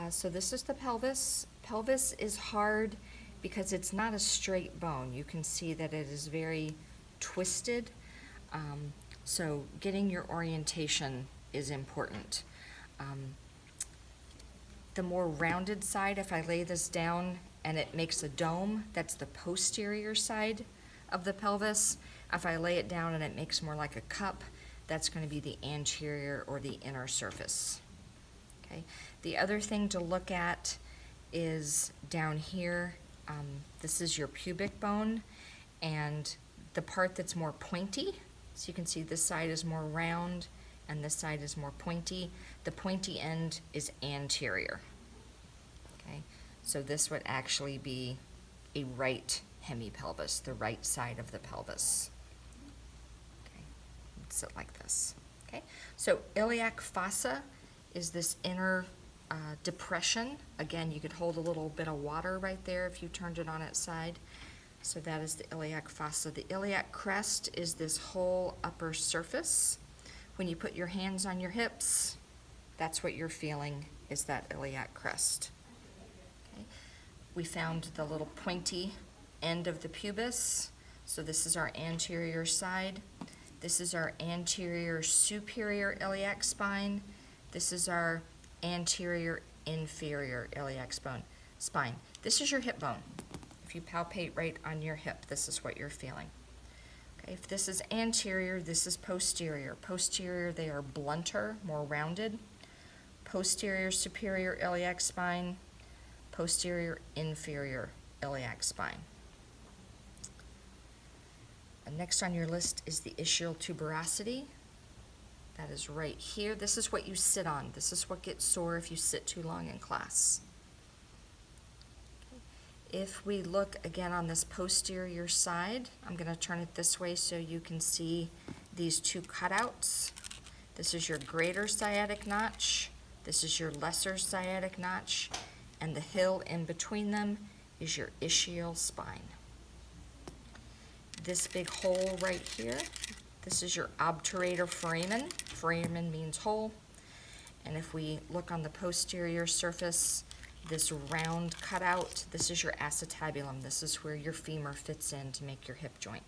So this is the pelvis. Pelvis is hard because it's not a straight bone. You can see that it is very twisted. So getting your orientation is important. The more rounded side, if I lay this down and it makes a dome, that's the posterior side of the pelvis. If I lay it down and it makes more like a cup, that's going to be the anterior or the inner surface. Okay. The other thing to look at is down here. This is your pubic bone, and the part that's more pointy. So you can see this side is more round and this side is more pointy. The pointy end is anterior. Okay, so this would actually be a right hemipelvis, the right side of the pelvis. Okay, let's sit like this. Okay, so iliac fossa is this inner depression. Again, you could hold a little bit of water right there if you turned it on its side. So that is the iliac fossa. The iliac crest is this whole upper surface. When you put your hands on your hips, that's what you're feeling, is that iliac crest. Okay. We found the little pointy end of the pubis. So this is our anterior side. This is our anterior superior iliac spine. This is our anterior inferior iliac spine. This is your hip bone. If you palpate right on your hip, this is what you're feeling. Okay, if this is anterior, this is posterior. Posterior, they are blunter, more rounded. Posterior superior iliac spine, posterior inferior iliac spine. And next on your list is the ischialtuberosity. That is right here. This is what you sit on. This is what gets sore if you sit too long in class. If we look again on this posterior side, I'm going to turn it this way so you can see these two cutouts. This is your greater sciatic notch. This is your lesser sciatic notch. And the hill in between them is your ischial spine. This big hole right here, this is your obturator foramen. Foramen means hole. And if we look on the posterior surface, this round cutout, this is your acetabulum. This is where your femur fits in to make your hip joint.